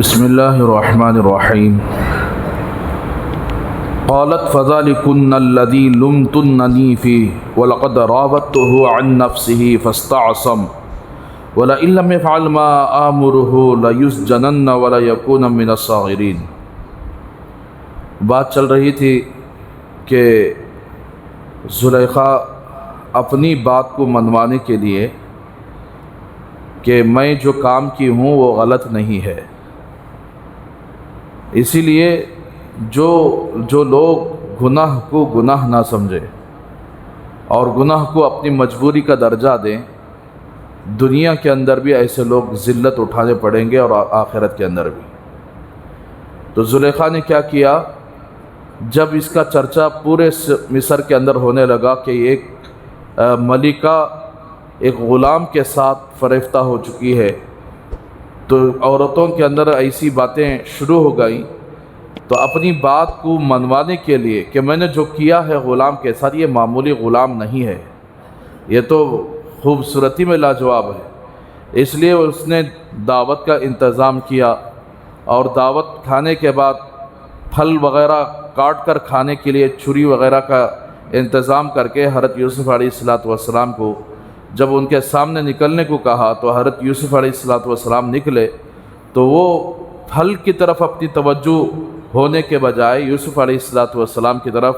بسم اللہ الرحمن الرحیم قالت فذلكن الذي لمتنني فيه ولقد راودته عن نفسه فاستعصم ولئن لم يفعل ما آمره ليسجنن وليكون من الصاغرين۔ بات چل رہی تھی کہ زلیخا اپنی بات کو منوانے کے لیے کہ میں جو کام کی ہوں وہ غلط نہیں ہے، اسی لیے جو لوگ گناہ کو گناہ نہ سمجھے اور گناہ کو اپنی مجبوری کا درجہ دیں، دنیا کے اندر بھی ایسے لوگ ذلت اٹھانے پڑیں گے اور آخرت کے اندر بھی۔ تو زلیخا نے کیا کیا، جب اس کا چرچا پورے مصر کے اندر ہونے لگا کہ ایک ملکہ ایک غلام کے ساتھ فریفتہ ہو چکی ہے، تو عورتوں کے اندر ایسی باتیں شروع ہو گئیں، تو اپنی بات کو منوانے کے لیے کہ میں نے جو کیا ہے غلام کے ساتھ یہ معمولی غلام نہیں ہے، یہ تو خوبصورتی میں لاجواب ہے، اس لیے اس نے دعوت کا انتظام کیا، اور دعوت کھانے کے بعد پھل وغیرہ کاٹ کر کھانے کے لیے چھری وغیرہ کا انتظام کر کے حضرت یوسف علیہ السلام کو جب ان کے سامنے نکلنے کو کہا تو حضرت یوسف علیہ السلام نکلے، تو وہ پھل کی طرف اپنی توجہ ہونے کے بجائے یوسف علیہ السلام کی طرف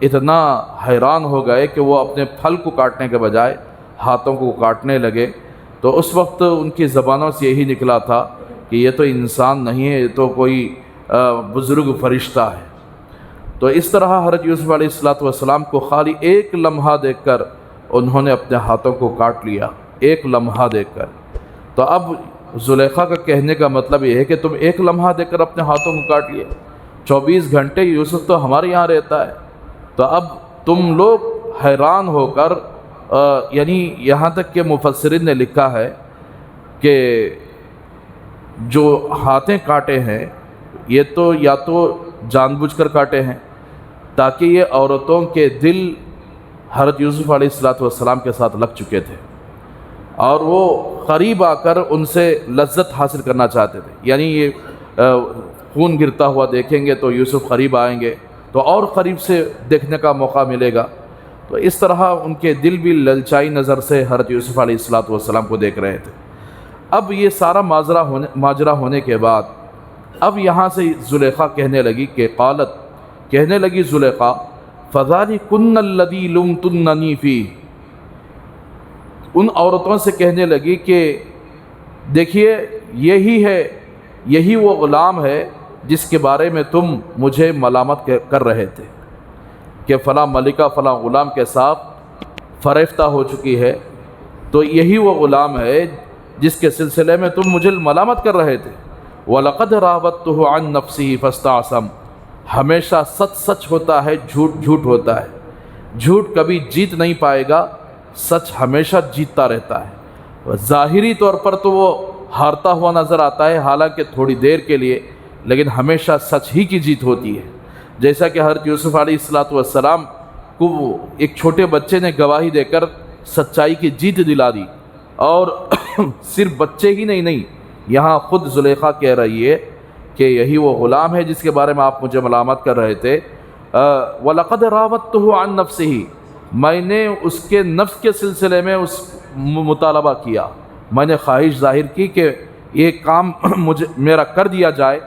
اتنا حیران ہو گئے کہ وہ اپنے پھل کو کاٹنے کے بجائے ہاتھوں کو کاٹنے لگے۔ تو اس وقت ان کی زبانوں سے یہی نکلا تھا کہ یہ تو انسان نہیں ہے، یہ تو کوئی بزرگ فرشتہ ہے۔ تو اس طرح حضرت یوسف علیہ السلام کو خالی ایک لمحہ دیکھ کر انہوں نے اپنے ہاتھوں کو کاٹ لیا، ایک لمحہ دیکھ کر۔ تو اب زلیخا کا کہنے کا مطلب یہ ہے کہ تم ایک لمحہ دیکھ کر اپنے ہاتھوں کو کاٹ لیے، 24 گھنٹے یوسف تو ہمارے یہاں رہتا ہے، تو اب تم لوگ حیران ہو کر یعنی یہاں تک کہ مفسرین نے لکھا ہے کہ جو ہاتھیں کاٹے ہیں یہ تو یا تو جان بوجھ کر کاٹے ہیں تاکہ یہ عورتوں کے دل حضرت یوسف علیہ السلام کے ساتھ لگ چکے تھے، اور وہ قریب آ کر ان سے لذت حاصل کرنا چاہتے تھے، یعنی یہ خون گرتا ہوا دیکھیں گے تو یوسف قریب آئیں گے تو اور قریب سے دیکھنے کا موقع ملے گا، تو اس طرح ان کے دل بھی للچائی نظر سے حضرت یوسف علیہ السلام کو دیکھ رہے تھے۔ اب یہ سارا ماجرا ہونے کے بعد اب یہاں سے زلیخا کہنے لگی کہ قالت، کہنے لگی زلیخا فذلكن الذي لمتنني فيه، ان عورتوں سے کہنے لگی کہ دیکھیے یہی وہ غلام ہے جس کے بارے میں تم مجھے ملامت کر رہے تھے کہ فلاں ملکہ فلاں غلام کے ساتھ فریفتہ ہو چکی ہے، تو یہی وہ غلام ہے جس کے سلسلے میں تم مجھے ملامت کر رہے تھے۔ وَلَقَدْ رَاوَدتُّهُ عَن نَفْسِهِ فَاسْتَعْصَمَ، ہمیشہ سچ ہوتا ہے، جھوٹ ہوتا ہے، جھوٹ کبھی جیت نہیں پائے گا، سچ ہمیشہ جیتتا رہتا ہے۔ ظاہری طور پر تو وہ ہارتا ہوا نظر آتا ہے، حالانکہ تھوڑی دیر کے لیے، لیکن ہمیشہ سچ ہی کی جیت ہوتی ہے۔ جیسا کہ حضرت یوسف علیہ السلام کو ایک چھوٹے بچے نے گواہی دے کر سچائی کی جیت دلا دی، اور صرف بچے ہی نہیں، یہاں خود زلیخا کہہ رہی ہے کہ یہی وہ غلام ہے جس کے بارے میں آپ مجھے ملامت کر رہے تھے۔ وَلَقَدْ رَاوَدتُّهُ عَن نَفْسِهِ، میں نے اس کے نفس کے سلسلے میں اس مطالبہ کیا، میں نے خواہش ظاہر کی کہ یہ کام میرا کر دیا جائے،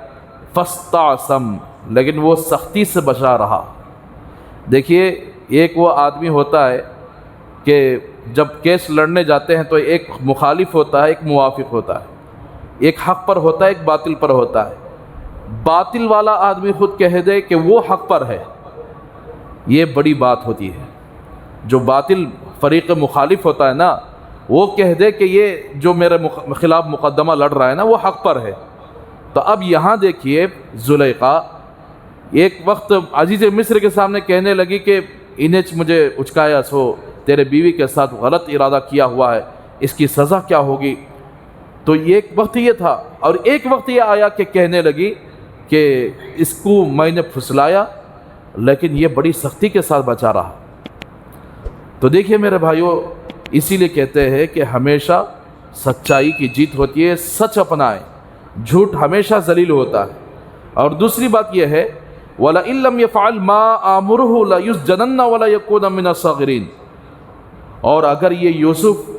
فَاسْتَعْصَمَ، لیکن وہ سختی سے بچا رہا۔ دیکھیے ایک وہ آدمی ہوتا ہے کہ جب کیس لڑنے جاتے ہیں تو ایک مخالف ہوتا ہے، ایک موافق ہوتا ہے، ایک حق پر ہوتا ہے، ایک باطل پر ہوتا ہے۔ باطل والا آدمی خود کہہ دے کہ وہ حق پر ہے، یہ بڑی بات ہوتی ہے۔ جو باطل فریق مخالف ہوتا ہے نا، وہ کہہ دے کہ یہ جو میرے خلاف مقدمہ لڑ رہا ہے نا وہ حق پر ہے۔ تو اب یہاں دیکھیے زلیخا ایک وقت عزیز مصر کے سامنے کہنے لگی کہ انہیں مجھے اچکایا سو، تیرے بیوی کے ساتھ غلط ارادہ کیا ہوا ہے، اس کی سزا کیا ہوگی؟ تو ایک وقت یہ تھا، اور ایک وقت یہ آیا کہ کہنے لگی کہ اس کو میں نے پھسلایا لیکن یہ بڑی سختی کے ساتھ بچا رہا۔ تو دیکھیے میرے بھائیوں، اسی لیے کہتے ہیں کہ ہمیشہ سچائی کی جیت ہوتی ہے، سچ اپنائیں، جھوٹ ہمیشہ ذلیل ہوتا ہے. اور دوسری بات یہ ہے وَلَئِن لَّمْ يَفْعَلْ مَا آمُرُهُ لَيُسْجَنَنَّ وَلَا يَكُونَ مِنَ الصَّاغِرِينَ. اور اگر یہ یوسف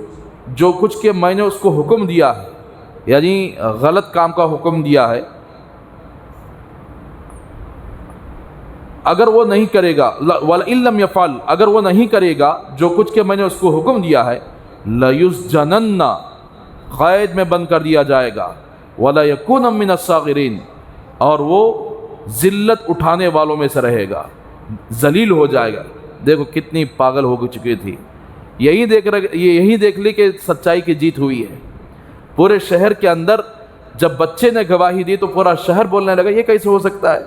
جو کچھ کہ میں نے اس کو حکم دیا ہے، یعنی غلط کام کا حکم دیا ہے، اگر وہ نہیں کرے گا، وَلَئِن لَّمْ يَفْعَلْ اگر وہ نہیں کرے گا جو کچھ کہ میں نے اس کو حکم دیا ہے، لَيُسْجَنَنَّ قید میں بند کر دیا جائے گا، وَلَا يَكُونَ مِنَ الصَّاغِرِينَ اور وہ ذلت اٹھانے والوں میں سے رہے گا، ذلیل ہو جائے گا. دیکھو کتنی پاگل ہو چکی تھی. یہی دیکھ لی کہ سچائی کی جیت ہوئی ہے. پورے شہر کے اندر جب بچے نے گواہی دی تو پورا شہر بولنے لگا یہ کیسے ہو سکتا ہے؟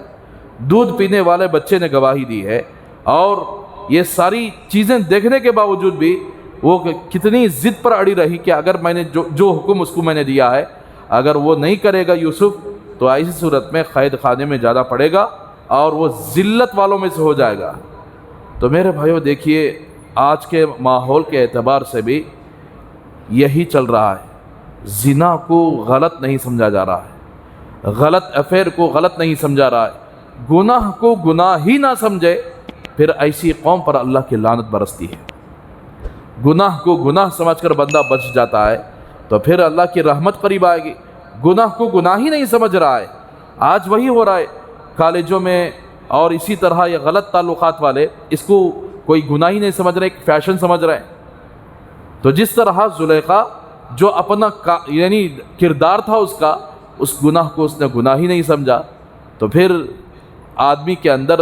دودھ پینے والے بچے نے گواہی دی ہے، اور یہ ساری چیزیں دیکھنے کے باوجود بھی وہ کتنی ضد پر اڑی رہی کہ اگر میں نے جو حکم اس کو میں نے دیا ہے، اگر وہ نہیں کرے گا یوسف تو ایسی صورت میں قید خانے میں جانا پڑے گا اور وہ ذلت والوں میں سے ہو جائے گا. تو میرے بھائیو دیکھیے آج کے ماحول کے اعتبار سے بھی یہی چل رہا ہے. زنا کو غلط نہیں سمجھا جا رہا ہے، غلط افیئر کو غلط نہیں سمجھا رہا ہے. گناہ کو گناہ ہی نہ سمجھے پھر ایسی قوم پر اللہ کی لعنت برستی ہے. گناہ کو گناہ سمجھ کر بندہ بچ جاتا ہے تو پھر اللہ کی رحمت قریب آئے گی. گناہ کو گناہ ہی نہیں سمجھ رہا ہے. آج وہی ہو رہا ہے کالجوں میں، اور اسی طرح یہ غلط تعلقات والے اس کو کوئی گناہ ہی نہیں سمجھ رہے، ایک فیشن سمجھ رہے ہیں. تو جس طرح زلیخا جو اپنا یعنی کردار تھا اس گناہ کو اس نے گناہ ہی نہیں سمجھا، تو پھر آدمی کے اندر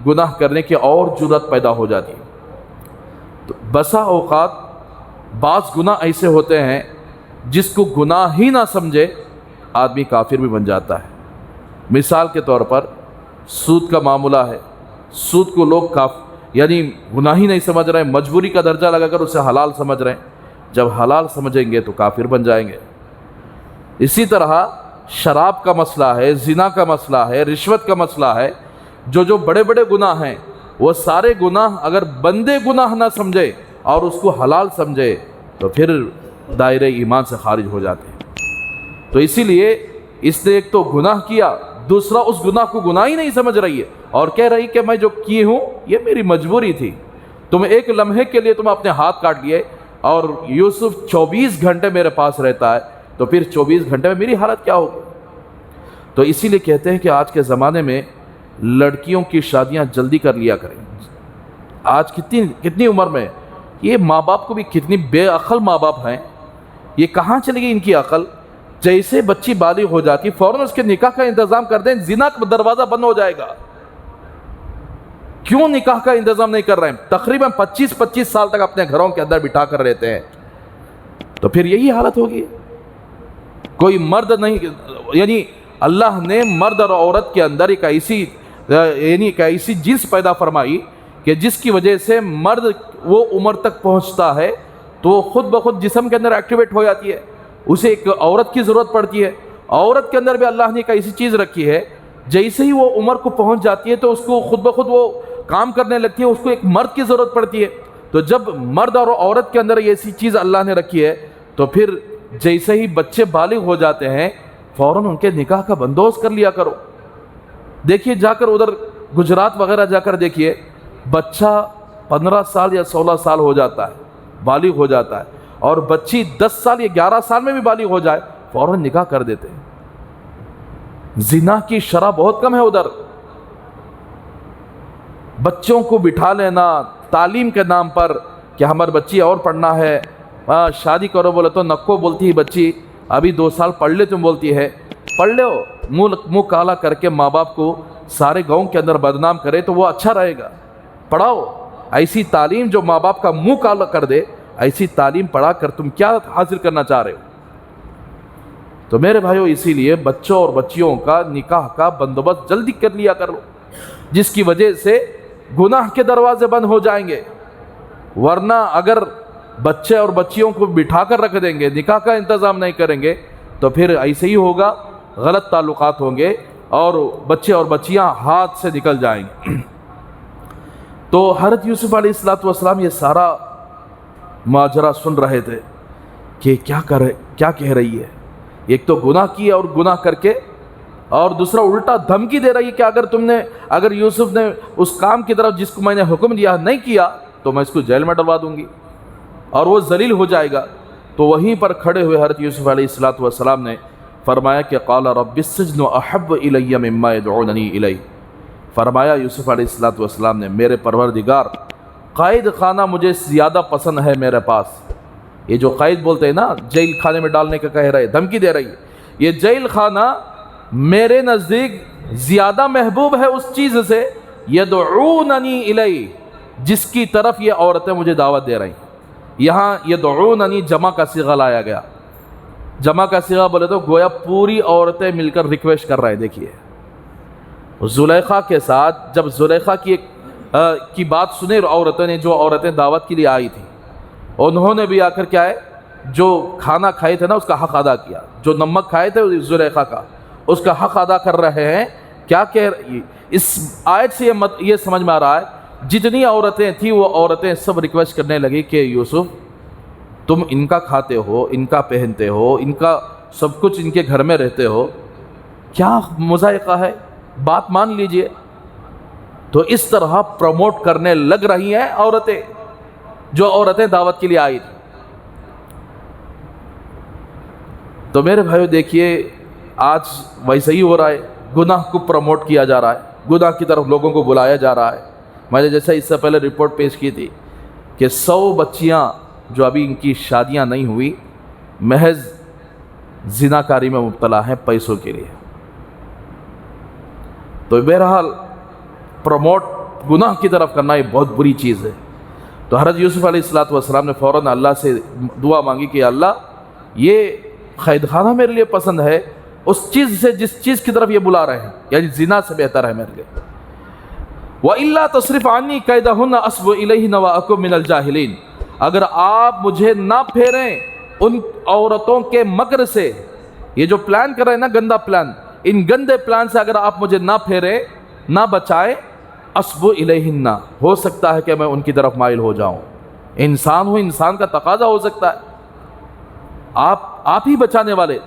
گناہ کرنے کی اور جرأت پیدا ہو جاتی ہے. تو بسا اوقات بعض گناہ ایسے ہوتے ہیں جس کو گناہ ہی نہ سمجھے آدمی کافر بھی بن جاتا ہے. مثال کے طور پر سود کا معاملہ ہے. سود کو لوگ یعنی گناہ ہی نہیں سمجھ رہے ہیں، مجبوری کا درجہ لگا کر اسے حلال سمجھ رہے ہیں. جب حلال سمجھیں گے تو کافر بن جائیں گے. اسی طرح شراب کا مسئلہ ہے، زنا کا مسئلہ ہے، رشوت کا مسئلہ ہے. جو بڑے بڑے گناہ ہیں وہ سارے گناہ اگر بندے گناہ نہ سمجھے اور اس کو حلال سمجھے تو پھر دائرہ ایمان سے خارج ہو جاتے ہیں. تو اسی لیے اس نے ایک تو گناہ کیا، دوسرا اس گناہ کو گناہ ہی نہیں سمجھ رہی ہے اور کہہ رہی کہ میں جو کی ہوں یہ میری مجبوری تھی. تم ایک لمحے کے لیے تم اپنے ہاتھ کاٹ لیے، اور یوسف 24 گھنٹے میرے پاس رہتا ہے تو پھر 24 گھنٹے میں میری حالت کیا ہوگی؟ تو اسی لیے کہتے ہیں کہ آج کے زمانے میں لڑکیوں کی شادیاں جلدی کر لیا کریں. آج کتنی عمر میں یہ ماں باپ کو بھی کتنی بے عقل ماں باپ ہیں. یہ کہاں چلی گئی ان کی عقل؟ جیسے بچی بالغ ہو جاتی فوراً اس کے نکاح کا انتظام کر دیں، زنا کا دروازہ بند ہو جائے گا. کیوں نکاح کا انتظام نہیں کر رہے ہیں؟ تقریباً 25 سال تک اپنے گھروں کے اندر بٹھا کر رہتے ہیں. تو پھر یہی حالت ہوگی. کوئی مرد نہیں، یعنی اللہ نے مرد اور عورت کے اندر ایک ایسی جنس پیدا فرمائی کہ جس کی وجہ سے مرد وہ عمر تک پہنچتا ہے تو خود بخود جسم کے اندر ایکٹیویٹ ہو جاتی ہے، اسے ایک عورت کی ضرورت پڑتی ہے. عورت کے اندر بھی اللہ نے ایک ایسی چیز رکھی ہے، جیسے ہی وہ عمر کو پہنچ جاتی ہے تو اس کو خود بخود وہ کام کرنے لگتی ہے، اس کو ایک مرد کی ضرورت پڑتی ہے. تو جب مرد اور عورت کے اندر ایسی چیز اللہ نے رکھی ہے تو پھر جیسے ہی بچے بالغ ہو جاتے ہیں فوراً ان کے نکاح کا بندوبست کر لیا کرو. دیکھیے جا کر ادھر گجرات وغیرہ جا کر دیکھیے، بچہ 15 سال یا 16 سال ہو جاتا ہے، بالغ ہو جاتا ہے، اور بچی 10 سال یا 11 سال میں بھی بالغ ہو جائے فوراً نکاح کر دیتے ہیں. زنا کی شرح بہت کم ہے ادھر. بچوں کو بٹھا لینا تعلیم کے نام پر کہ ہمارے بچی اور پڑھنا ہے، شادی کرو بولے تو نکو بولتی ہے بچی، ابھی 2 سال پڑھ لے تم بولتی ہے. پڑھ لے ہو، منہ کالا کر کے ماں باپ کو سارے گاؤں کے اندر بدنام کرے تو وہ اچھا رہے گا. پڑھاؤ ایسی تعلیم جو ماں باپ کا منہ کالا کر دے، ایسی تعلیم پڑھا کر تم کیا حاصل کرنا چاہ رہے ہو؟ تو میرے بھائیو اسی لیے بچوں اور بچیوں کا نکاح کا بندوبست جلدی کر لیا کرو، جس کی وجہ سے گناہ کے دروازے بند ہو جائیں گے. ورنہ اگر بچے اور بچیوں کو بٹھا کر رکھ دیں گے، نکاح کا انتظام نہیں کریں گے تو پھر ایسے ہی ہوگا، غلط تعلقات ہوں گے اور بچے اور بچیاں ہاتھ سے نکل جائیں گے. تو حضرت یوسف علیہ السلام یہ سارا ماجرا سن رہے تھے کہ کیا کہہ رہی ہے. ایک تو گناہ کیا اور گناہ کر کے، اور دوسرا الٹا دھمکی دے رہی ہے کہ اگر یوسف نے اس کام کی طرف جس کو میں نے حکم دیا نہیں کیا تو میں اس کو جیل میں ڈلوا دوں گی اور وہ ذلیل ہو جائے گا۔ تو وہیں پر کھڑے ہوئے حضرت یوسف علیہ السلام نے فرمایا کہ قال رب السجن احب الی مما یدعوننی الیہ، فرمایا یوسف علیہ السلام نے میرے پروردگار قید خانہ مجھے زیادہ پسند ہے میرے پاس۔ یہ جو قید بولتے ہیں نا، جیل خانے میں ڈالنے کا کہہ رہے، دھمکی دے رہی ہے، یہ جیل خانہ میرے نزدیک زیادہ محبوب ہے اس چیز سے یدعوننی الیہ، جس کی طرف یہ عورتیں مجھے دعوت دے رہی ہیں۔ یہاں یدعوننی جمع کا صیغہ لایا گیا۔ جمع کا صیغہ بولے تو گویا پوری عورتیں مل کر ریکویسٹ کر رہے ہیں۔ دیکھیے زلیخا کے ساتھ جب زلیخا کی بات سنے عورتوں نے، جو عورتیں دعوت کے لیے آئی تھیں، انہوں نے بھی آ کر کیا ہے، جو کھانا کھائے تھے نا اس کا حق ادا کیا، جو نمک کھائے تھے زلیخا کا اس کا حق ادا کر رہے ہیں۔ کیا کہ اس آیت سے یہ سمجھ میں آ رہا ہے جتنی عورتیں تھیں وہ عورتیں سب ریکویسٹ کرنے لگی کہ یوسف تم ان کا کھاتے ہو، ان کا پہنتے ہو، ان کا سب کچھ ان کے گھر میں رہتے ہو، کیا مذائقہ ہے، بات مان لیجئے۔ تو اس طرح پروموٹ کرنے لگ رہی ہیں عورتیں، جو عورتیں دعوت کے لیے آئی تھیں۔ تو میرے بھائیو دیکھیے آج ویسے ہی ہو رہا ہے، گناہ کو پروموٹ کیا جا رہا ہے، گناہ کی طرف لوگوں کو بلایا جا رہا ہے۔ میں نے جیسے اس سے پہلے رپورٹ پیش کی تھی کہ 100 بچیاں جو ابھی ان کی شادیاں نہیں ہوئی محض زناکاری میں مبتلا ہیں پیسوں کے لیے۔ تو بہرحال پروموٹ گناہ کی طرف کرنا یہ بہت بری چیز ہے۔ تو حضرت یوسف علیہ السلام نے فوراً اللہ سے دعا مانگی کہ اللہ یہ قید خانہ میرے لیے پسند ہے اس چیز سے جس چیز کی طرف یہ بلا رہے ہیں، یعنی زنا سے بہتر ہے میرے لیے۔ وَإِلَّا تَصْرِفْ عَنِّي كَيْدَهُنَّ أَصْبُ إِلَيْهِنَّ وَأَكُن مِّنَ الْجَاهِلِينَ، اگر آپ مجھے نہ پھیریں ان عورتوں کے مکر سے، یہ جو پلان کر رہے ہیں نا گندا پلان، ان گندے پلان سے اگر آپ مجھے نہ پھیریں، نہ بچائیں، أَصْبُ إِلَيْهِنَّ، ہو سکتا ہے کہ میں ان کی طرف مائل ہو جاؤں۔ انسان ہوں، انسان کا تقاضا ہو سکتا ہے، آپ ہی بچانے والے۔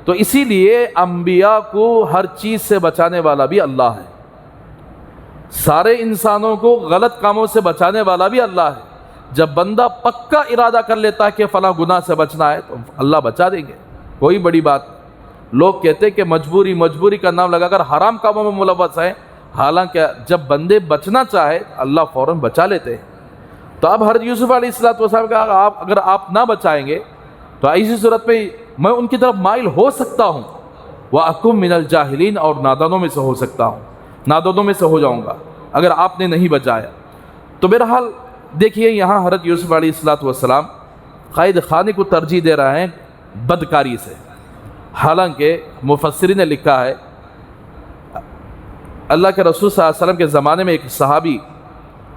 تو اسی لیے انبیاء کو ہر چیز سے بچانے والا بھی اللہ ہے، سارے انسانوں کو غلط کاموں سے بچانے والا بھی اللہ ہے۔ جب بندہ پکا ارادہ کر لیتا ہے کہ فلاں گناہ سے بچنا ہے تو اللہ بچا دیں گے، کوئی بڑی بات نہیں۔ لوگ کہتے ہیں کہ مجبوری کا نام لگا کر حرام کاموں میں ملوث ہیں، حالانکہ جب بندے بچنا چاہے اللہ فوراً بچا لیتے ہیں۔ تو اب حضرت یوسف علیہ السلام کہا اگر آپ نہ بچائیں گے تو ایسی صورت میں میں ان کی طرف مائل ہو سکتا ہوں، وَأَكُن مِّنَ الْجَاهِلِينَ، اور نادانوں میں سے ہو سکتا ہوں، نادانوں میں سے ہو جاؤں گا اگر آپ نے نہیں بچایا۔ تو بہرحال دیکھیے یہاں حضرت یوسف علیہ السلام قید خانے کو ترجیح دے رہے ہیں بدکاری سے، حالانکہ مفسرین نے لکھا ہے اللہ کے رسول صلی اللہ علیہ وسلم کے زمانے میں ایک صحابی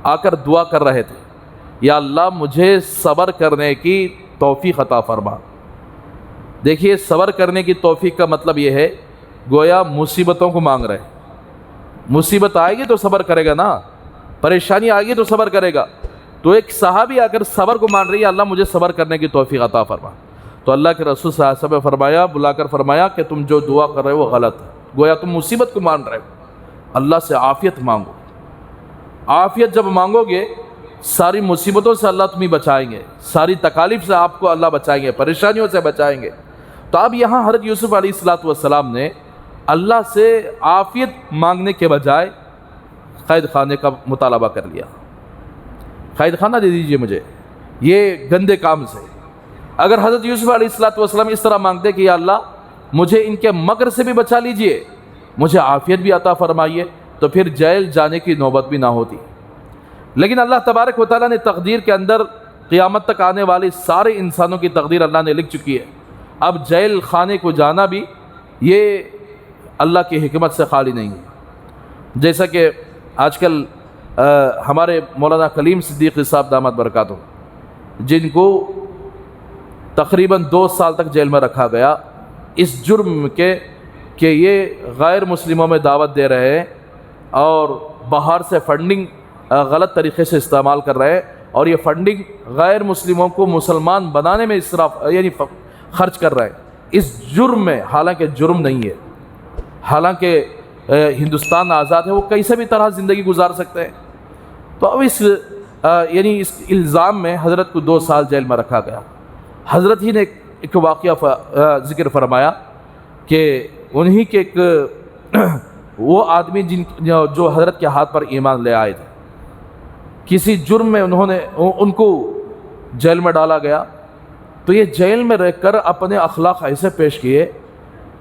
آ کر دعا کر رہے تھے، یا اللہ مجھے صبر کرنے کی توفیق عطا فرما۔ دیکھیے صبر کرنے کی توفیق کا مطلب یہ ہے گویا مصیبتوں کو مانگ رہے، مصیبت آئے گی تو صبر کرے گا نا، پریشانی آئے گی تو صبر کرے گا۔ تو ایک صحابی آ کر صبر کو مان رہی ہے، اللہ مجھے صبر کرنے کی توفیق عطا فرما۔ تو اللہ کے رسول صلی اللہ علیہ وسلم نے فرمایا، بلا کر فرمایا کہ تم جو دعا کر رہے ہو وہ غلط ہے، گویا تم مصیبت کو مان رہے ہو، اللہ سے عافیت مانگو۔ عافیت جب مانگو گے ساری مصیبتوں سے اللہ تمہیں بچائیں گے، ساری تکالیف سے آپ کو اللہ بچائیں گے، پریشانیوں سے بچائیں گے۔ تو اب یہاں حضرت یوسف علیہ السلام نے اللہ سے عافیت مانگنے کے بجائے قید خانے کا مطالبہ کر لیا، قید خانہ دے دیجئے مجھے یہ گندے کام سے۔ اگر حضرت یوسف علیہ السلام اس طرح مانگتے کہ یا اللہ مجھے ان کے مکر سے بھی بچا لیجئے، مجھے عافیت بھی عطا فرمائیے، تو پھر جیل جانے کی نوبت بھی نہ ہوتی۔ لیکن اللہ تبارک و تعالیٰ نے تقدیر کے اندر قیامت تک آنے والے سارے انسانوں کی تقدیر اللہ نے لکھ چکی ہے۔ اب جیل خانے کو جانا بھی یہ اللہ کی حکمت سے خالی نہیں ہے۔ جیسا کہ آج کل ہمارے مولانا کلیم صدیقی صاحب دامت برکاتہ، جن کو تقریباً 2 سال تک جیل میں رکھا گیا اس جرم کے کہ یہ غیر مسلموں میں دعوت دے رہے ہیں اور باہر سے فنڈنگ غلط طریقے سے استعمال کر رہے ہیں، اور یہ فنڈنگ غیر مسلموں کو مسلمان بنانے میں اسراف یعنی خرچ کر رہے ہیں۔ اس جرم میں، حالانکہ جرم نہیں ہے، حالانکہ ہندوستان آزاد ہے، وہ کیسے بھی طرح زندگی گزار سکتے ہیں. تو اب اس الزام میں حضرت کو 2 سال جیل میں رکھا گیا. حضرت ہی نے ایک واقعہ ذکر فرمایا کہ انہی کے ایک وہ آدمی جو حضرت کے ہاتھ پر ایمان لے آئے تھے، کسی جرم میں ان کو جیل میں ڈالا گیا. تو یہ جیل میں رہ کر اپنے اخلاق ایسے پیش کیے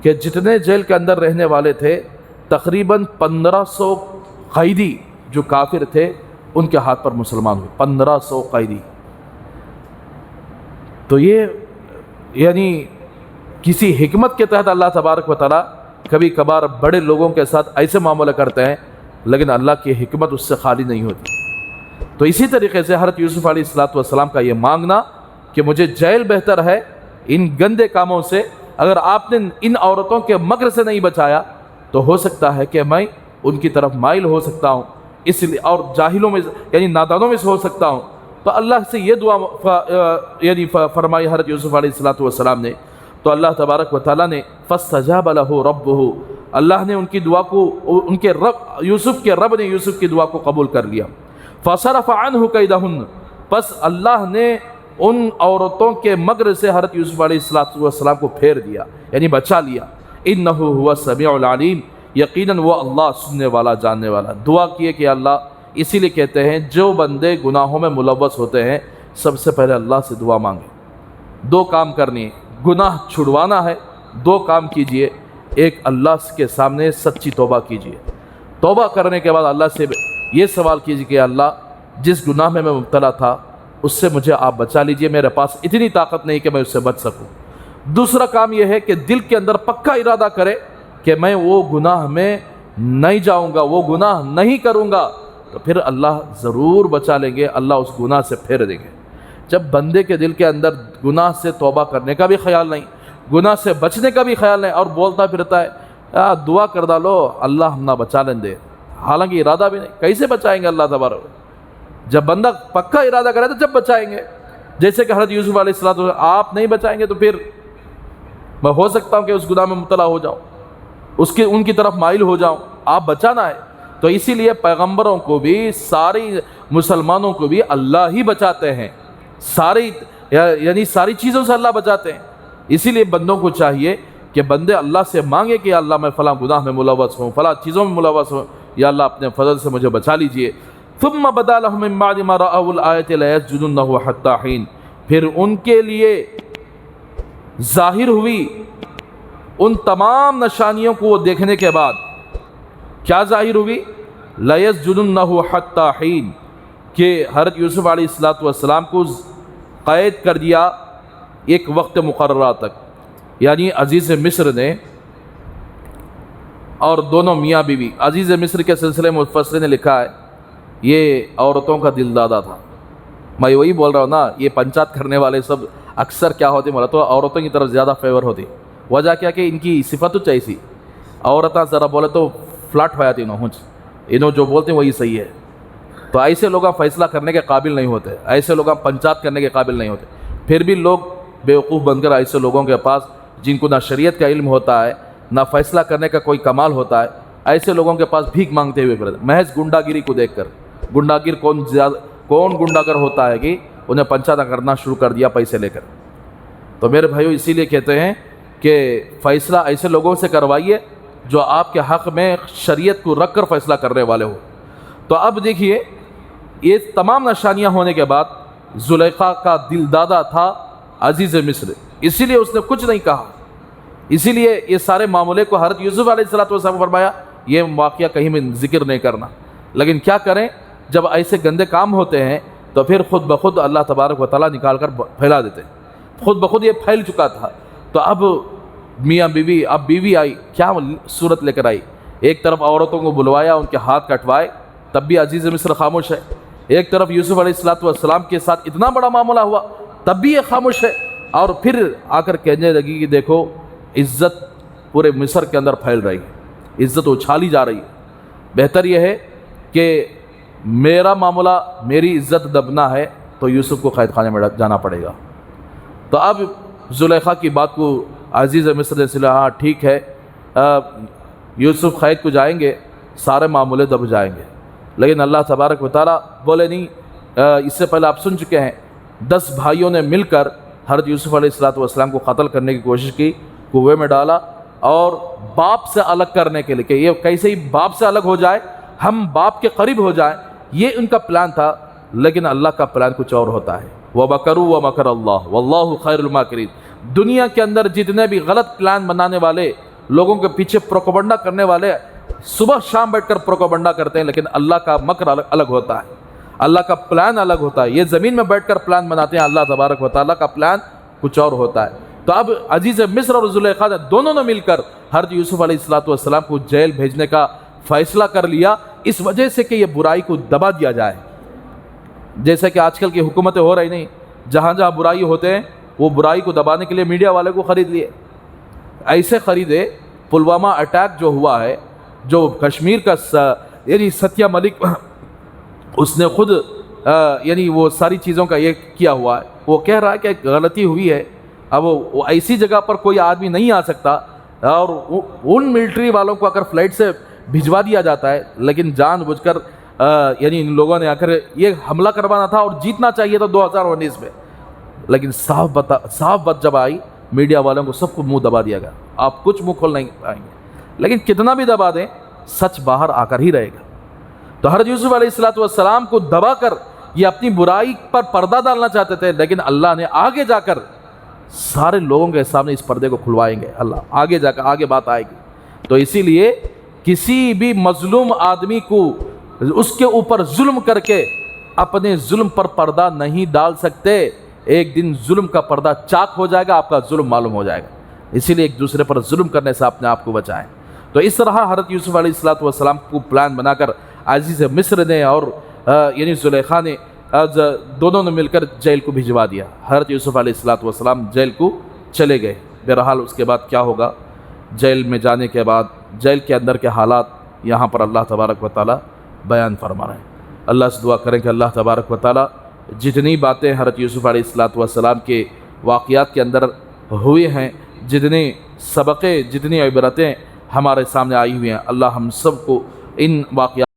کہ جتنے جیل کے اندر رہنے والے تھے تقریباً 1500 قیدی جو کافر تھے ان کے ہاتھ پر مسلمان ہوئے. 1500 قیدی. تو یہ کسی حکمت کے تحت اللہ تبارک و تعالیٰ کبھی کبھار بڑے لوگوں کے ساتھ ایسے معاملہ کرتے ہیں، لیکن اللہ کی حکمت اس سے خالی نہیں ہوتی. تو اسی طریقے سے حضرت یوسف علیہ السلام کا یہ مانگنا کہ مجھے جیل بہتر ہے ان گندے کاموں سے، اگر آپ نے ان عورتوں کے مکر سے نہیں بچایا تو ہو سکتا ہے کہ میں ان کی طرف مائل ہو سکتا ہوں، اس لیے اور جاہلوں میں نادانوں میں سے ہو سکتا ہوں. تو اللہ سے یہ دعا فرمائی حضرت یوسف علیہ السلام نے. تو اللہ تبارک و تعالیٰ نے فاستجاب له ربه، اللہ نے ان کی دعا کو، ان کے رب یوسف کے رب نے یوسف کی دعا کو قبول کر لیا. فصرف عنه کیدہن، پس اللہ نے ان عورتوں کے مکر سے حضرت یوسف علیہ السلام کو پھیر دیا، بچا لیا. انہ هو السمیع العلیم، یقیناً وہ اللہ سننے والا جاننے والا. دعا کیے کہ اللہ، اسی لیے کہتے ہیں جو بندے گناہوں میں ملوث ہوتے ہیں سب سے پہلے اللہ سے دعا مانگیں. 2 کام کرنی ہے، گناہ چھڑوانا ہے، 2 کام کیجئے. ایک، اللہ کے سامنے سچی توبہ کیجئے. توبہ کرنے کے بعد اللہ سے یہ سوال کیجئے کہ اللہ جس گناہ میں مبتلا تھا اس سے مجھے آپ بچا لیجئے، میرے پاس اتنی طاقت نہیں کہ میں اس سے بچ سکوں. دوسرا کام یہ ہے کہ دل کے اندر پکا ارادہ کرے کہ میں وہ گناہ میں نہیں جاؤں گا، وہ گناہ نہیں کروں گا. تو پھر اللہ ضرور بچا لیں گے، اللہ اس گناہ سے پھیر دیں گے. جب بندے کے دل کے اندر گناہ سے توبہ کرنے کا بھی خیال نہیں، گناہ سے بچنے کا بھی خیال نہیں، اور بولتا پھرتا ہے دعا کر ڈالو اللہ ہم نہ بچا لیں دے، حالانکہ ارادہ بھی نہیں، کیسے بچائیں گے اللہ تبارک؟ جب بندہ پکا ارادہ کرے تو جب بچائیں گے. جیسے کہ حضرت یوسف علیہ السلام، آپ نہیں بچائیں گے تو پھر میں ہو سکتا ہوں کہ اس گناہ میں مبتلا ہو جاؤں، ان کی طرف مائل ہو جاؤں. آپ بچانا ہے. تو اسی لیے پیغمبروں کو بھی، ساری مسلمانوں کو بھی اللہ ہی بچاتے ہیں، ساری چیزوں سے اللہ بچاتے ہیں. اسی لیے بندوں کو چاہیے کہ بندے اللہ سے مانگے کہ اللہ میں فلاں گناہ میں ملوث ہوں، فلاں چیزوں میں ملوث ہوں، یا اللہ اپنے فضل سے مجھے بچا لیجئے. ثم بدا لهم من بعد ما رأوا الآية ليسجدنه حتى حين، پھر ان کے لیے ظاہر ہوئی ان تمام نشانیوں کو دیکھنے کے بعد. کیا ظاہر ہوئی؟ لَيَسْجُدُنَّهُ حَتَّى حِينٍ، کہ حضرت یوسف علیہ السلام کو قید کر دیا ایک وقت مقررہ تک. عزیز مصر نے اور دونوں میاں بیوی، عزیز مصر کے سلسلے میں مفسرین نے لکھا ہے یہ عورتوں کا دل دادا تھا. میں وہی بول رہا ہوں نا، یہ پنچات کرنے والے سب اکثر کیا ہوتے بولا تو عورتوں کی طرف زیادہ فیور ہوتی. وجہ کیا کہ ان کی صفت تو ایسی، عورتیں ذرا بولے تو فلاٹ ہو جاتی، انہوں جو بولتے ہیں وہی صحیح ہے. تو ایسے لوگ فیصلہ کرنے کے قابل نہیں ہوتے، ایسے لوگ پنچات کرنے کے قابل نہیں ہوتے. پھر بھی لوگ بیوقوف بن کر ایسے لوگوں کے پاس جن کو نہ شریعت کا علم ہوتا ہے نہ فیصلہ کرنے کا کوئی کمال ہوتا ہے، ایسے لوگوں کے پاس بھیک مانگتے ہوئے پھرتے، محض گنڈا گیری کو دیکھ کر. گنڈا گیر کون گنڈا گر ہوتا ہے کہ انہیں پنچات کرنا شروع کر دیا پیسے لے کر. تو میرے بھائیو اسی لیے کہتے ہیں کہ فیصلہ ایسے لوگوں سے کروائیے جو آپ کے حق میں شریعت کو رکھ کر فیصلہ کرنے والے ہو. تو اب دیکھیے یہ تمام نشانیاں ہونے کے بعد زلیخا کا دل دادا تھا عزیز مصر، اسی لیے اس نے کچھ نہیں کہا. اسی لیے یہ سارے معاملے کو حضرت یوسف علیہ السلام فرمایا یہ واقعہ کہیں میں ذکر نہیں کرنا. لیکن کیا کریں جب ایسے گندے کام ہوتے ہیں تو پھر خود بخود اللہ تبارک و تعالیٰ نکال کر پھیلا دیتے. خود بخود یہ پھیل چکا تھا. تو اب میاں بیوی، اب بیوی آئی، کیا صورت لے کر آئی؟ ایک طرف عورتوں کو بلوایا، ان کے ہاتھ کٹوائے، تب بھی عزیز مصر خاموش ہے. ایک طرف یوسف علیہ السلام کے ساتھ اتنا بڑا معاملہ ہوا تب بھی یہ خاموش ہے. اور پھر آ کر کہنے لگی کہ دیکھو عزت پورے مصر کے اندر پھیل رہی ہے، عزت اچھالی جا رہی ہے، بہتر یہ ہے کہ میرا معاملہ، میری عزت دبنا ہے تو یوسف کو قید خانے میں جانا پڑے گا. تو اب زلیخا کی بات کو عزیز مصر نے سلا ہاں ٹھیک ہے یوسف قید کو جائیں گے سارے معاملے دب جائیں گے، لیکن اللہ تبارک و تعالیٰ بولے نہیں۔ اس سے پہلے آپ سن چکے ہیں 10 بھائیوں نے مل کر حضرت یوسف علیہ السلام کو قتل کرنے کی کوشش کی، کنویں میں ڈالا، اور باپ سے الگ کرنے کے لیے کہ یہ کیسے ہی باپ سے الگ ہو جائے، ہم باپ کے قریب ہو جائیں، یہ ان کا پلان تھا۔ لیکن اللہ کا پلان کچھ اور ہوتا ہے۔ وَمَكَرُوا وَمَكَرَ اللَّهُ وَاللَّهُ خَيْرُ الْمَاكِرِينَ۔ دنیا کے اندر جتنے بھی غلط پلان بنانے والے، لوگوں کے پیچھے پروپیگنڈا کرنے والے، صبح شام بیٹھ کر پروپیگنڈا کرتے ہیں، لیکن اللہ کا مکر الگ ہوتا ہے، اللہ کا پلان الگ ہوتا ہے۔ یہ زمین میں بیٹھ کر پلان بناتے ہیں، اللہ تبارک و تعالیٰ کا پلان کچھ اور ہوتا ہے۔ تو اب عزیز مصر اور زلیخا نے دونوں نے مل کر حضرت یوسف علیہ السلام کو جیل بھیجنے کا فیصلہ کر لیا، اس وجہ سے کہ یہ برائی کو دبا دیا جائے۔ جیسے کہ آج کل کی حکومتیں ہو رہی نہیں، جہاں جہاں برائی ہوتے ہیں وہ برائی کو دبانے کے لیے میڈیا والے کو خرید لیے، ایسے خریدے۔ پلوامہ اٹیک جو ہوا ہے، جو کشمیر کا یعنی ستیہ ملک اس نے خود یعنی وہ ساری چیزوں کا یہ کیا ہوا ہے، وہ کہہ رہا ہے کہ ایک غلطی ہوئی ہے، اب وہ ایسی جگہ پر کوئی آدمی نہیں آ سکتا، اور ان ملٹری والوں کو اگر فلائٹ سے بھجوا دیا جاتا ہے، لیکن جان بوجھ کر یعنی ان لوگوں نے آ کر یہ حملہ کروانا تھا اور جیتنا چاہیے تھا 2019 میں، لیکن صاف بات جب آئی میڈیا والوں کو سب کو منہ دبا دیا گیا، آپ کچھ منہ کھول نہیں پائیں گے، لیکن کتنا بھی دبا دیں سچ باہر آ کر ہی رہے گا۔ تو حضرت یوسف علیہ السلام کو دبا کر یہ اپنی برائی پر پردہ ڈالنا چاہتے تھے، لیکن اللہ نے آگے جا کر سارے لوگوں کے سامنے اس پردے کو کھلوائیں گے، اللہ آگے جا کر آگے بات آئے گی۔ تو اسی لیے کسی بھی مظلوم آدمی کو اس کے اوپر ظلم کر کے اپنے ظلم پر پردہ نہیں ڈال سکتے، ایک دن ظلم کا پردہ چاک ہو جائے گا، آپ کا ظلم معلوم ہو جائے گا۔ اسی لیے ایک دوسرے پر ظلم کرنے سے اپنے آپ کو بچائیں۔ تو اس طرح حضرت یوسف علیہ السلام کو پلان بنا کر عزیز مصر نے اور یعنی زلیخا نے دونوں نے مل کر جیل کو بھجوا دیا۔ حضرت یوسف علیہ السلام جیل کو چلے گئے۔ بہرحال اس کے بعد کیا ہوگا، جیل میں جانے کے بعد جیل کے اندر کے حالات یہاں پر اللہ تبارک و تعالیٰ بیان فرما رہے ہیں۔ اللہ سے دعا کریں کہ اللہ تبارک و تعالیٰ جتنی باتیں حضرت یوسف علیہ السلام کے واقعات کے اندر ہوئے ہیں، جتنے سبقیں، جتنی عبرتیں ہمارے سامنے آئی ہوئی ہیں، اللہ ہم سب کو ان واقعات